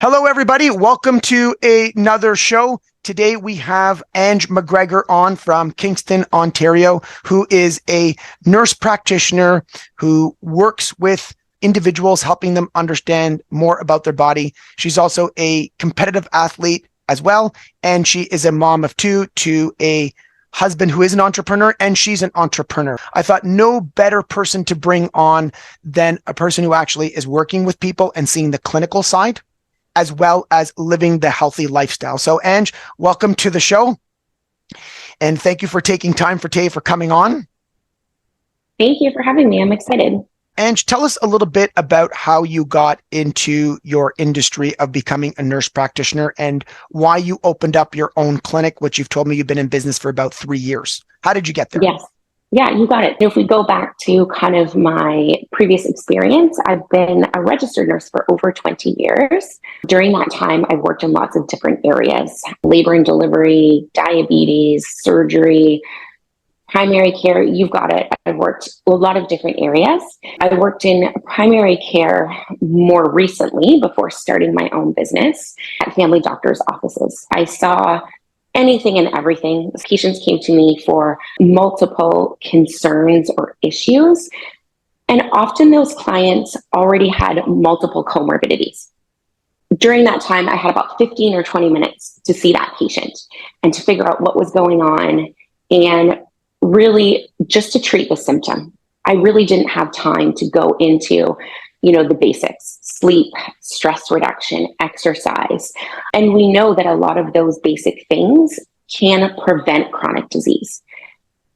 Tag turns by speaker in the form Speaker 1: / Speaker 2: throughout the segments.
Speaker 1: Hello, everybody. Welcome to another show. Today we have Angela McGregor on from Kingston, Ontario, who is a nurse practitioner who works with individuals, helping them understand more about their body. She's also a competitive athlete as well, and she is a mom of two to a husband who is an entrepreneur, and she's an entrepreneur. I thought no better person to bring on than a person who actually is working with people and seeing the clinical side, as well as living the healthy lifestyle. So, Ange, welcome to the show. And thank you for taking time for today for coming on.
Speaker 2: Thank you for having me. I'm excited.
Speaker 1: Ange, tell us a little bit about how you got into your industry of becoming a nurse practitioner and why you opened up your own clinic, which you've told me you've been in business for about 3 years. How did you get there?
Speaker 2: Yes. Yeah, you got it. If we go back to kind of my previous experience, I've been a registered nurse for over 20 years. During that time, I've worked in lots of different areas: labor and delivery, diabetes, surgery, primary care. You've got it. I've worked a lot of different areas. I worked in primary care more recently before starting my own business at family doctors' offices. I saw anything and everything. Patients came to me for multiple concerns or issues. And often those clients already had multiple comorbidities. During that time, I had about 15 or 20 minutes to see that patient and to figure out what was going on and really just to treat the symptom. I really didn't have time to go into the basics: sleep, stress reduction, exercise. And we know that a lot of those basic things can prevent chronic disease.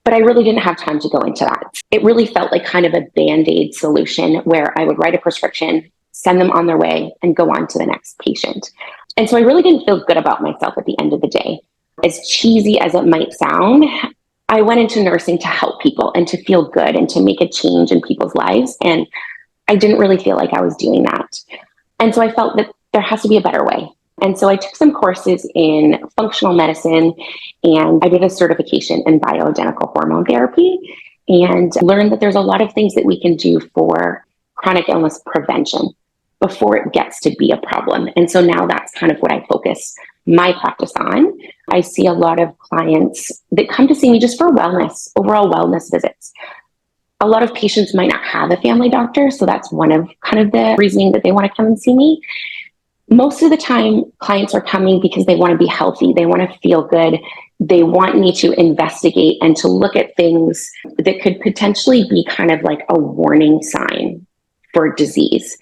Speaker 2: But I really didn't have time to go into that. It really felt like kind of a Band-Aid solution where I would write a prescription, send them on their way, and go on to the next patient. And so I really didn't feel good about myself at the end of the day. As cheesy as it might sound, I went into nursing to help people and to feel good and to make a change in people's lives. And I didn't really feel like I was doing that. And so I felt that there has to be a better way. And so I took some courses in functional medicine, and I did a certification in bioidentical hormone therapy and learned that there's a lot of things that we can do for chronic illness prevention before it gets to be a problem. And so now that's kind of what I focus my practice on. I see a lot of clients that come to see me just for wellness, overall wellness visits. A lot of patients might not have a family doctor, so that's one of kind of the reasoning that they want to come and see me. Most of the time, clients are coming because they want to be healthy. They want to feel good. They want me to investigate and to look at things that could potentially be kind of like a warning sign for disease.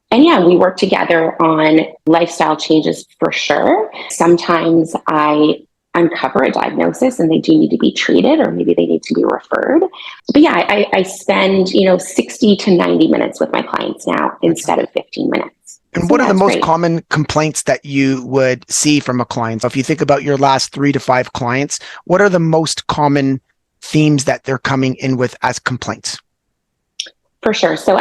Speaker 2: And yeah, we work together on lifestyle changes for sure. Sometimes I uncover a diagnosis and they do need to be treated, or maybe they need to be referred. But yeah, I spend 60 to 90 minutes with my clients now instead of 15 minutes.
Speaker 1: And
Speaker 2: So
Speaker 1: what are the most
Speaker 2: great.
Speaker 1: common complaints that you would see from a client? So if you think about your last 3 to 5 clients, what are the most common themes that they're coming in with as complaints?
Speaker 2: For sure. So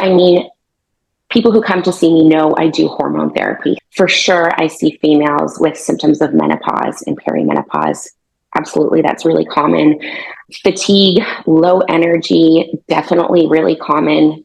Speaker 2: people who come to see me know I do hormone therapy. For sure, I see females with symptoms of menopause and perimenopause. Absolutely, that's really common. Fatigue, low energy, definitely really common.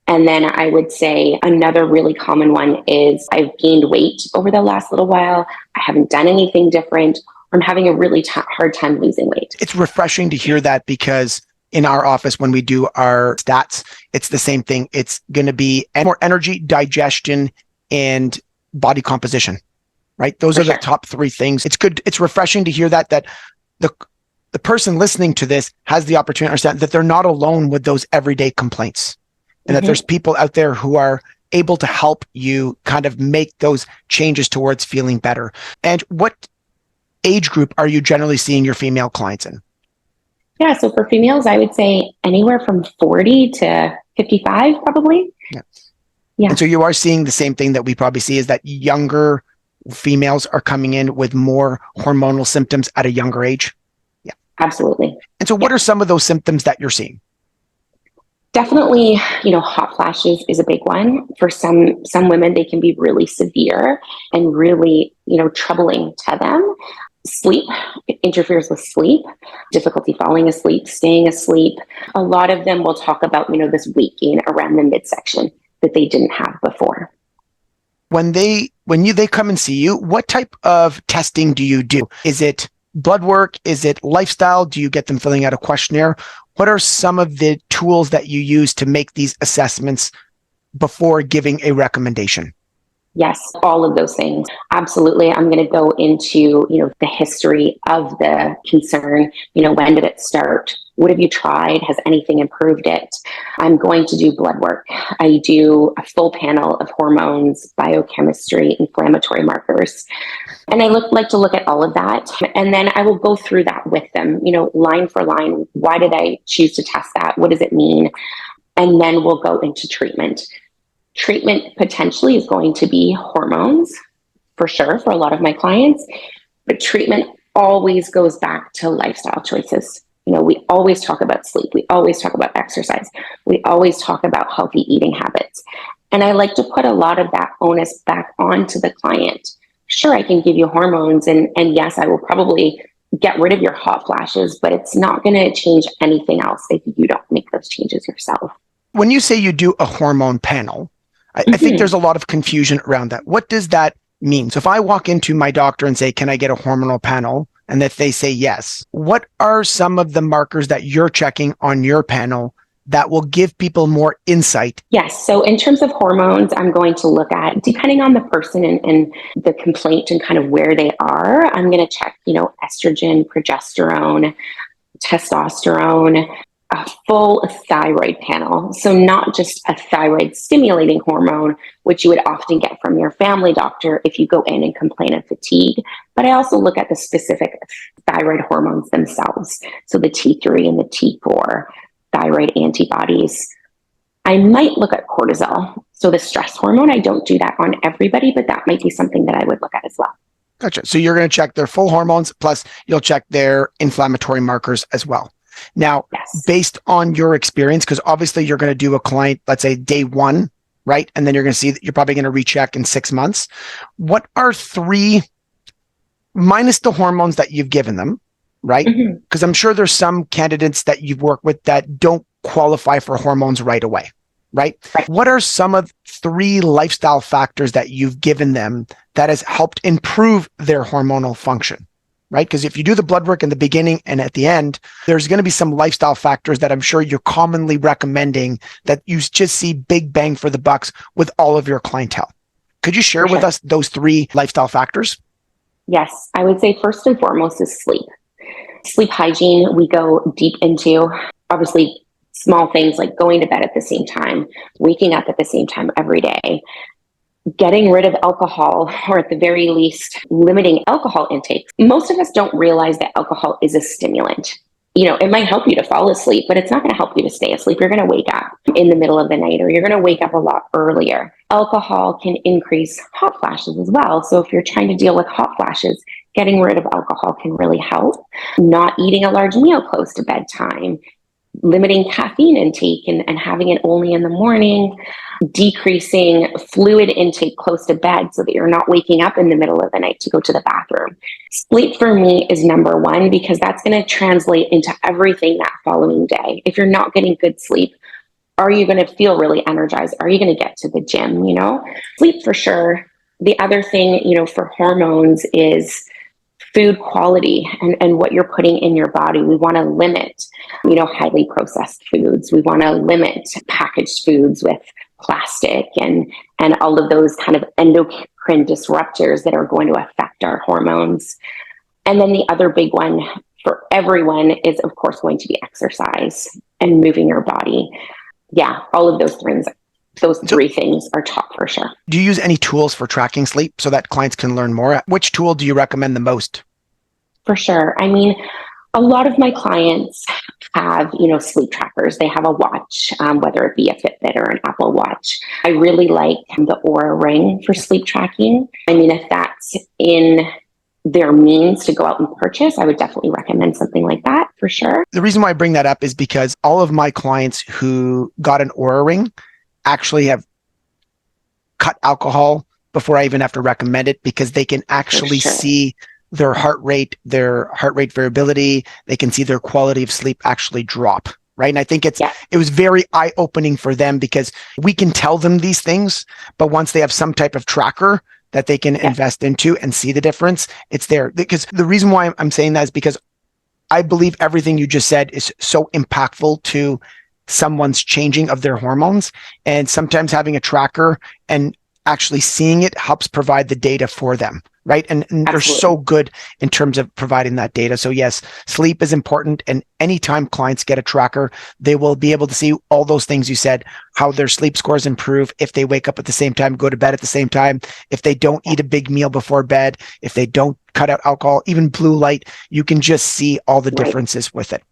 Speaker 2: And then I would say another really common one is I've gained weight over the last little while. I haven't done anything different. I'm having a really hard time losing weight.
Speaker 1: It's refreshing to hear that, because in our office, when we do our stats, it's the same thing. It's going to be more energy, digestion, and body composition, right? Those are the top 3 things. It's good. It's refreshing to hear that the person listening to this has the opportunity to understand that they're not alone with those everyday complaints, and that there's people out there who are able to help you kind of make those changes towards feeling better. And what age group are you generally seeing your female clients in?
Speaker 2: Yeah, so for females, I would say anywhere from 40 to 55, probably. Yeah.
Speaker 1: And so you are seeing the same thing that we probably see, is that younger females are coming in with more hormonal symptoms at a younger age. Yeah,
Speaker 2: absolutely.
Speaker 1: And so what are some of those symptoms that you're seeing?
Speaker 2: Definitely, hot flashes is a big one. For some women, they can be really severe and really, troubling to them. Sleep, it interferes with sleep, difficulty falling asleep, staying asleep. A lot of them will talk about, this weight gain around the midsection that they didn't have before.
Speaker 1: When they come and see you, what type of testing do you do? Is it blood work? Is it lifestyle? Do you get them filling out a questionnaire? What are some of the tools that you use to make these assessments before giving a recommendation?
Speaker 2: Yes, all of those things. Absolutely. I'm going to go into, the history of the concern. When did it start? What have you tried? Has anything improved it? I'm going to do blood work. I do a full panel of hormones, biochemistry, inflammatory markers. And I like to look at all of that. And then I will go through that with them, line for line. Why did I choose to test that? What does it mean? And then we'll go into treatment. Treatment potentially is going to be hormones, for sure, for a lot of my clients. But treatment always goes back to lifestyle choices. We always talk about sleep. We always talk about exercise. We always talk about healthy eating habits. And I like to put a lot of that onus back onto the client. Sure, I can give you hormones, and yes, I will probably get rid of your hot flashes, but it's not going to change anything else if you don't make those changes yourself.
Speaker 1: When you say you do a hormone panel, I think there's a lot of confusion around that. What does that mean? So if I walk into my doctor and say, can I get a hormonal panel? And if they say yes, what are some of the markers that you're checking on your panel that will give people more insight?
Speaker 2: Yes. So in terms of hormones, I'm going to look at, depending on the person and the complaint and kind of where they are, I'm going to check, estrogen, progesterone, testosterone, a full thyroid panel. So not just a thyroid stimulating hormone, which you would often get from your family doctor if you go in and complain of fatigue. But I also look at the specific thyroid hormones themselves. So the T3 and the T4, thyroid antibodies. I might look at cortisol. So the stress hormone, I don't do that on everybody, but that might be something that I would look at as well.
Speaker 1: Gotcha. So you're going to check their full hormones, plus you'll check their inflammatory markers as well. Now,
Speaker 2: yes.
Speaker 1: Based on your experience, because obviously you're going to do a client, let's say day one, right? And then you're going to see that you're probably going to recheck in 6 months. What are 3, minus the hormones that you've given them, right? Because I'm sure there's some candidates that you've worked with that don't qualify for hormones right away, right? What are some of 3 lifestyle factors that you've given them that has helped improve their hormonal function? Right? Because if you do the blood work in the beginning and at the end, there's going to be some lifestyle factors that I'm sure you're commonly recommending that you just see big bang for the bucks with all of your clientele. Could you share with us those 3 lifestyle factors?
Speaker 2: Yes. I would say first and foremost is sleep. Sleep hygiene, we go deep into. Obviously, small things like going to bed at the same time, waking up at the same time every day, getting rid of alcohol, or at the very least, limiting alcohol intake. Most of us don't realize that alcohol is a stimulant. It might help you to fall asleep, but it's not going to help you to stay asleep. You're going to wake up in the middle of the night, or you're going to wake up a lot earlier. Alcohol can increase hot flashes as well. So if you're trying to deal with hot flashes, getting rid of alcohol can really help. Not eating a large meal close to bedtime, limiting caffeine intake and having it only in the morning, decreasing fluid intake close to bed so that you're not waking up in the middle of the night to go to the bathroom. Sleep for me is number 1 because that's going to translate into everything that following day. If you're not getting good sleep, are you going to feel really energized? Are you going to get to the gym? Sleep for sure. The other thing, for hormones is food quality and what you're putting in your body. We want to limit, highly processed foods. We want to limit packaged foods with plastic and all of those kind of endocrine disruptors that are going to affect our hormones. And then the other big one for everyone is, of course, going to be exercise and moving your body. Yeah, all of those things. Those 3 things are top for sure.
Speaker 1: Do you use any tools for tracking sleep so that clients can learn more? Which tool do you recommend the most?
Speaker 2: For sure. I mean, a lot of my clients have, sleep trackers. They have a watch, whether it be a Fitbit or an Apple Watch. I really like the Oura Ring for sleep tracking. I mean, if that's in their means to go out and purchase, I would definitely recommend something like that for sure.
Speaker 1: The reason why I bring that up is because all of my clients who got an Oura Ring actually have cut alcohol before I even have to recommend it, because they can actually see their heart rate variability. They can see their quality of sleep actually drop, right? And I think it
Speaker 2: Yeah.
Speaker 1: was very eye-opening for them because we can tell them these things, but once they have some type of tracker that they can invest into and see the difference, it's there. Because the reason why I'm saying that is because I believe everything you just said is so impactful to someone's changing of their hormones. And sometimes having a tracker and actually seeing it helps provide the data for them, right? And they're so good in terms of providing that data. So yes, sleep is important. And anytime clients get a tracker, they will be able to see all those things you said, how their sleep scores improve, if they wake up at the same time, go to bed at the same time, if they don't eat a big meal before bed, if they don't cut out alcohol, even blue light, you can just see all the differences with it.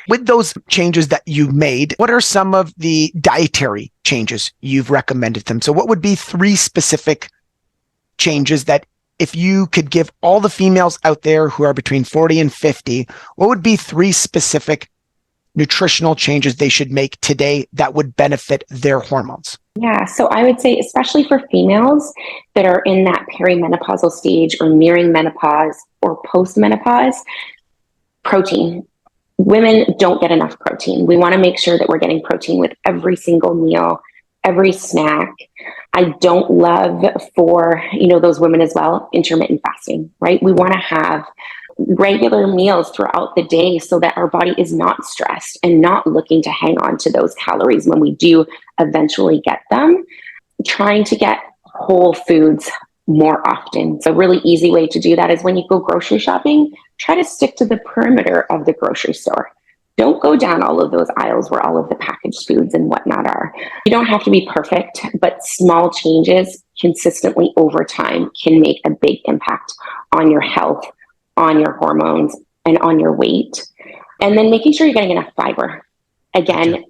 Speaker 1: With those changes that you've made, what are some of the dietary changes you've recommended them? So what would be 3 specific changes that if you could give all the females out there who are between 40 and 50, what would be 3 specific nutritional changes they should make today that would benefit their hormones?
Speaker 2: Yeah, so I would say, especially for females that are in that perimenopausal stage or nearing menopause or postmenopause, protein. Women don't get enough protein. We want to make sure that we're getting protein with every single meal, every snack. I don't love for, those women as well, intermittent fasting, right? We want to have regular meals throughout the day so that our body is not stressed and not looking to hang on to those calories when we do eventually get them. Trying to get whole foods more often. So a really easy way to do that is when you go grocery shopping, try to stick to the perimeter of the grocery store. Don't go down all of those aisles where all of the packaged foods and whatnot are. You don't have to be perfect, but small changes consistently over time can make a big impact on your health, on your hormones, and on your weight. And then making sure you're getting enough fiber. Again,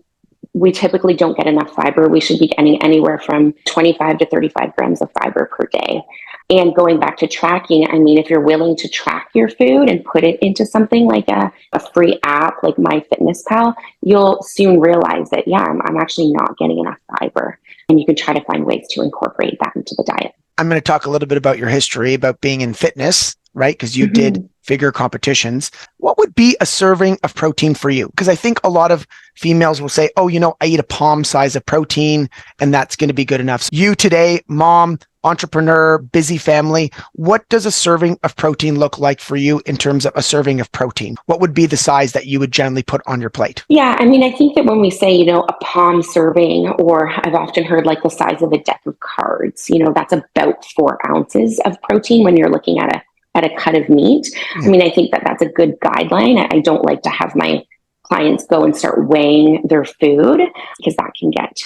Speaker 2: we typically don't get enough fiber. We should be getting anywhere from 25 to 35 grams of fiber per day. And going back to tracking, I mean, if you're willing to track your food and put it into something like a free app like MyFitnessPal, you'll soon realize that, I'm actually not getting enough fiber. And you can try to find ways to incorporate that into the diet.
Speaker 1: I'm going to talk a little bit about your history, about being in fitness, right? Because you did figure competitions. What would be a serving of protein for you? Because I think a lot of females will say, I eat a palm size of protein and that's going to be good enough. So you today, mom, entrepreneur, busy family, what does a serving of protein look like for you in terms of a serving of protein? What would be the size that you would generally put on your plate?
Speaker 2: Yeah, I mean, I think that when we say, a palm serving, or I've often heard like the size of a deck of cards, that's about 4 ounces of protein when you're looking at a cut of meat. I mean, I think that that's a good guideline. I don't like to have my clients go and start weighing their food because that can get,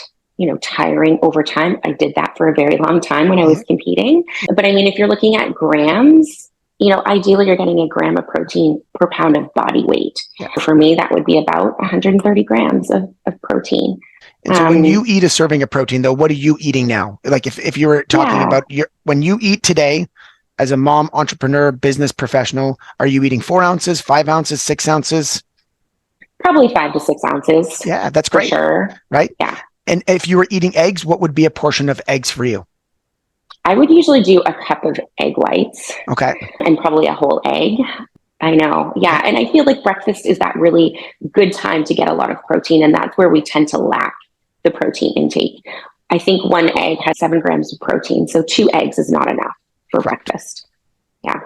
Speaker 2: tiring over time. I did that for a very long time when I was competing. But I mean, if you're looking at grams, ideally you're getting a gram of protein per pound of body weight. Yeah. For me, that would be about 130 grams of protein.
Speaker 1: And so when you eat a serving of protein, though, what are you eating now? Like if you were talking about when you eat today, as a mom, entrepreneur, business professional, are you eating 4 ounces, 5 ounces, 6 ounces?
Speaker 2: Probably 5 to 6 ounces.
Speaker 1: Yeah, that's great.
Speaker 2: For sure.
Speaker 1: Right?
Speaker 2: Yeah.
Speaker 1: And if you were eating eggs, what would be a portion of eggs for you?
Speaker 2: I would usually do a cup of egg whites.
Speaker 1: Okay.
Speaker 2: And probably a whole egg. I know. Yeah. And I feel like breakfast is that really good time to get a lot of protein. And that's where we tend to lack the protein intake. I think 1 egg has 7 grams of protein. So 2 eggs is not enough for breakfast. Yeah.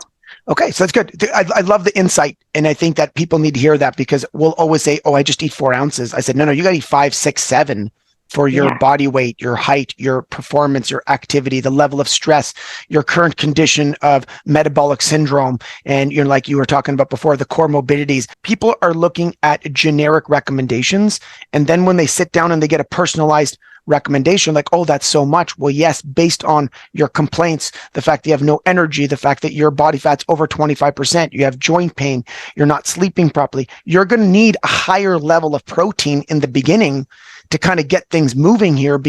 Speaker 1: Okay. So that's good. I love the insight. And I think that people need to hear that because we'll always say, I just eat 4 ounces. I said, no, you got to eat 5, 6, 7 for your body weight, your height, your performance, your activity, the level of stress, your current condition of metabolic syndrome. And you're like you were talking about before, the core morbidities. People are looking at generic recommendations. And then when they sit down and they get a personalized recommendation, like, that's so much. Well, yes, based on your complaints, the fact that you have no energy, the fact that your body fat's over 25%, you have joint pain, you're not sleeping properly, you're going to need a higher level of protein in the beginning to kind of get things moving here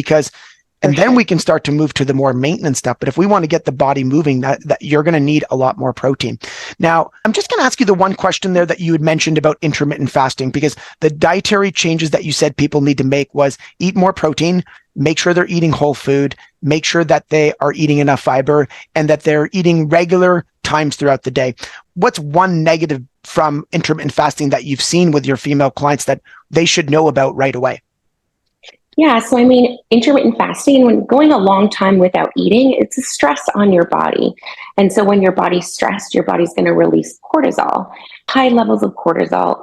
Speaker 1: and then we can start to move to the more maintenance stuff. But if we want to get the body moving, that you're going to need a lot more protein. Now, I'm just going to ask you the one question there that you had mentioned about intermittent fasting, because the dietary changes that you said people need to make was eat more protein, make sure they're eating whole food, make sure that they are eating enough fiber, and that they're eating regular times throughout the day. What's one negative from intermittent fasting that you've seen with your female clients that they should know about right away?
Speaker 2: Yeah, so I mean, intermittent fasting, when going a long time without eating, it's a stress on your body. And so when your body's stressed, your body's going to release cortisol. High levels of cortisol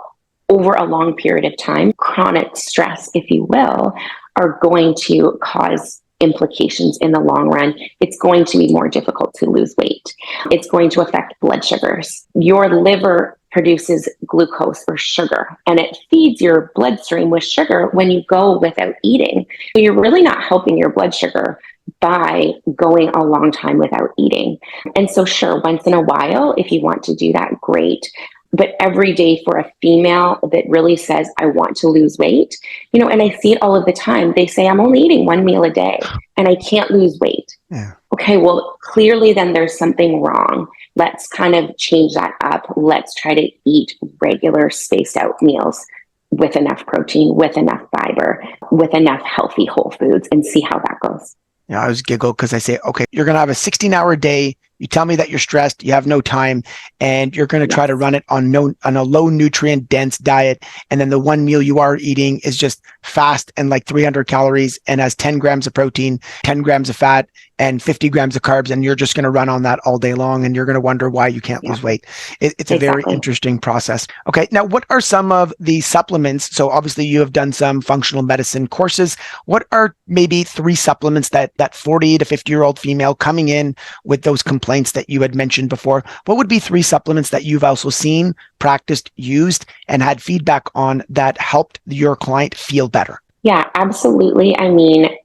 Speaker 2: over a long period of time, chronic stress, if you will, are going to cause implications in the long run. It's going to be more difficult to lose weight. It's going to affect blood sugars. Your liver produces glucose or sugar, and it feeds your bloodstream with sugar when you go without eating. So you're really not helping your blood sugar by going a long time without eating. And so sure, once in a while, if you want to do that, great. But every day for a female that really says, I want to lose weight, and I see it all of the time. They say, I'm only eating one meal a day and I can't lose weight. Yeah. Okay, well, clearly then there's something wrong. Let's kind of change that up. Let's try to eat regular spaced out meals with enough protein, with enough fiber, with enough healthy whole foods, and see how that goes.
Speaker 1: Yeah, I always giggle because I say, okay, you're going to have a 16-hour day. You tell me that you're stressed, you have no time, and you're going to try to run it on a low nutrient dense diet. And then the one meal you are eating is just fast and like 300 calories and has 10 grams of protein, 10 grams of fat, and 50 grams of carbs. And you're just going to run on that all day long. And you're going to wonder why you can't lose weight. It's a very interesting process. Okay. Now, what are some of the supplements? So obviously you have done some functional medicine courses. What are maybe 3 supplements that 40 to 50-year-old female coming in with those complaints that you had mentioned before? What would be 3 supplements that you've also seen, practiced, used, and had feedback on that helped your client feel better?
Speaker 2: Yeah, absolutely. I mean,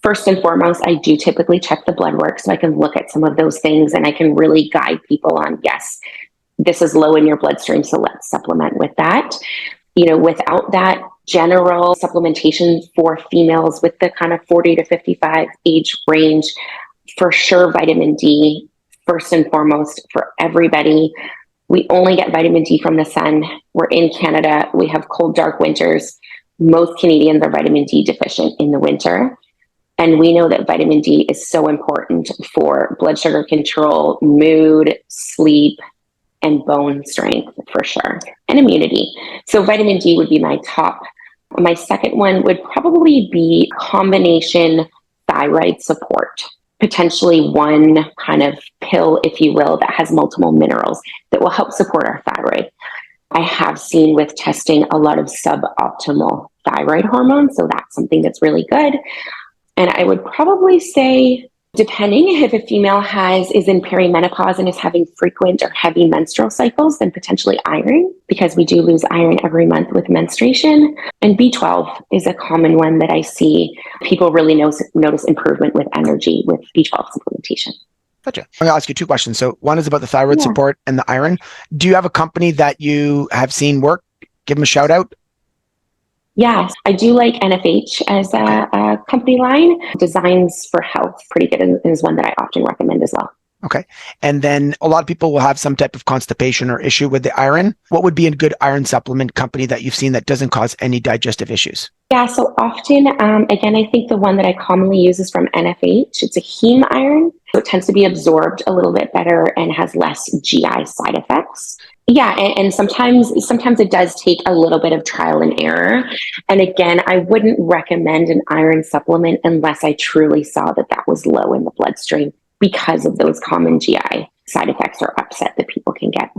Speaker 2: first and foremost, I do typically check the blood work so I can look at some of those things and I can really guide people on, yes, this is low in your bloodstream, so let's supplement with that. Without that general supplementation for females with the kind of 40 to 55 age range, for sure, vitamin D, first and foremost for everybody. We only get vitamin D from the sun. We're in Canada. We have cold, dark winters. Most Canadians are vitamin D deficient in the winter. And we know that vitamin D is so important for blood sugar control, mood, sleep, and bone strength for sure, and immunity. So vitamin D would be my top. My second one would probably be combination thyroid support. Potentially one kind of pill, if you will, that has multiple minerals that will help support our thyroid. I have seen with testing a lot of suboptimal thyroid hormones, so that's something that's really good. And I would probably say, depending if a female is in perimenopause and is having frequent or heavy menstrual cycles, then potentially iron, because we do lose iron every month with menstruation. And B12 is a common one that I see people really notice improvement with energy with B12 supplementation.
Speaker 1: Gotcha. I'm going to ask you 2 questions. So one is about the thyroid support and the iron. Do you have a company that you have seen work? Give them a shout out.
Speaker 2: Yes, I do like NFH as a company line. Designs for Health, pretty good, and is one that I often recommend as well.
Speaker 1: Okay. And then a lot of people will have some type of constipation or issue with the iron. What would be a good iron supplement company that you've seen that doesn't cause any digestive issues? Yeah,
Speaker 2: so often, again, I think the one that I commonly use is from NFH. It's a heme iron. So it tends to be absorbed a little bit better and has less GI side effects. Yeah, and sometimes it does take a little bit of trial and error. And again, I wouldn't recommend an iron supplement unless I truly saw that was low in the bloodstream because of those common GI side effects or upset that people can get.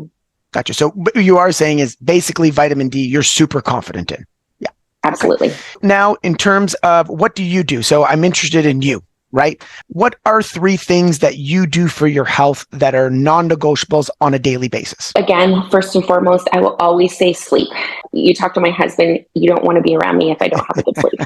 Speaker 1: Gotcha. So what you are saying is basically vitamin D, you're super confident in. Yeah.
Speaker 2: Absolutely.
Speaker 1: Okay. Now, in terms of what do you do? So I'm interested in you. Right? What are 3 things that you do for your health that are non-negotiables on a daily basis?
Speaker 2: Again, first and foremost, I will always say sleep. You talk to my husband, you don't want to be around me if I don't have a good sleep.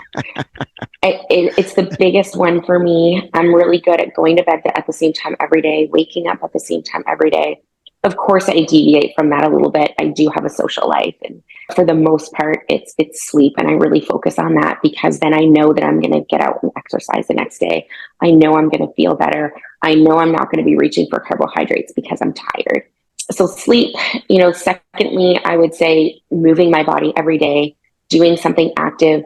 Speaker 2: It's the biggest one for me. I'm really good at going to bed at the same time every day, waking up at the same time every day. Of course, I deviate from that a little bit. I do have a social life, and for the most part, it's sleep, and I really focus on that because then I know that I'm going to get out and exercise the next day. I know I'm going to feel better. I know I'm not going to be reaching for carbohydrates because I'm tired. So sleep, secondly, I would say moving my body every day, doing something active.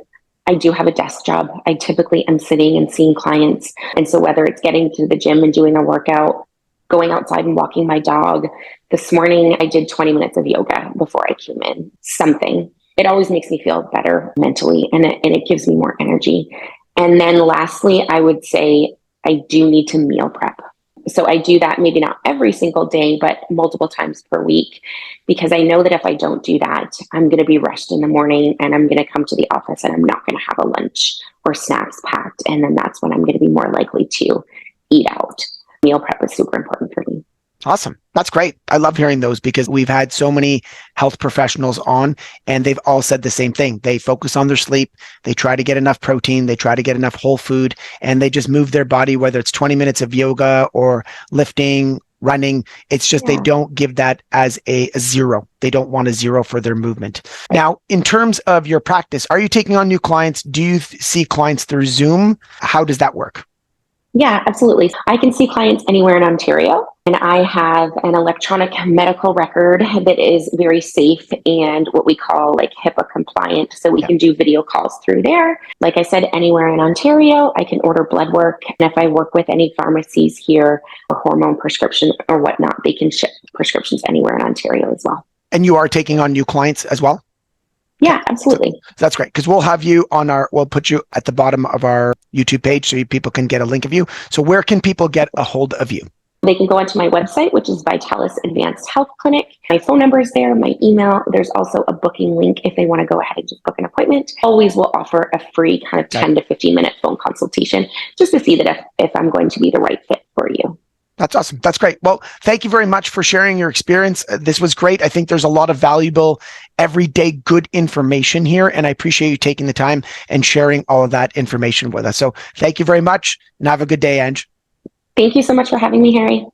Speaker 2: I do have a desk job. I typically am sitting and seeing clients. And so whether it's getting to the gym and doing a workout, going outside and walking my dog, This morning, I did 20 minutes of yoga before I came in. Something. It always makes me feel better mentally, and it gives me more energy. And then lastly, I would say I do need to meal prep. So I do that maybe not every single day, but multiple times per week, because I know that if I don't do that, I'm going to be rushed in the morning and I'm going to come to the office and I'm not going to have a lunch or snacks packed. And then that's when I'm going to be more likely to eat out. Meal prep is super important for me.
Speaker 1: Awesome. That's great. I love hearing those because we've had so many health professionals on and they've all said the same thing. They focus on their sleep. They try to get enough protein. They try to get enough whole food, and they just move their body, whether it's 20 minutes of yoga or lifting, running. It's just they don't give that as a zero. They don't want a zero for their movement. Now, in terms of your practice, are you taking on new clients? Do you see clients through Zoom? How does that work?
Speaker 2: Yeah, absolutely. I can see clients anywhere in Ontario, and I have an electronic medical record that is very safe and what we call like HIPAA compliant. So we can do video calls through there. Like I said, anywhere in Ontario, I can order blood work. And if I work with any pharmacies here or hormone prescription or whatnot, they can ship prescriptions anywhere in Ontario as well.
Speaker 1: And you are taking on new clients as well?
Speaker 2: Yeah, absolutely.
Speaker 1: So that's great, because we'll have you on we'll put you at the bottom of our YouTube page so people can get a link of you. So where can people get a hold of you?
Speaker 2: They can go onto my website, which is Vitalis Advanced Health Clinic. My phone number is there, my email. There's also a booking link if they want to go ahead and just book an appointment. Always will offer a free kind of 10 to 15 minute phone consultation just to see that if I'm going to be the right fit for you.
Speaker 1: That's awesome. That's great. Well, thank you very much for sharing your experience. This was great. I think there's a lot of valuable, everyday good information here, and I appreciate you taking the time and sharing all of that information with us. So thank you very much, and have a good day, Ange.
Speaker 2: Thank you so much for having me, Harry.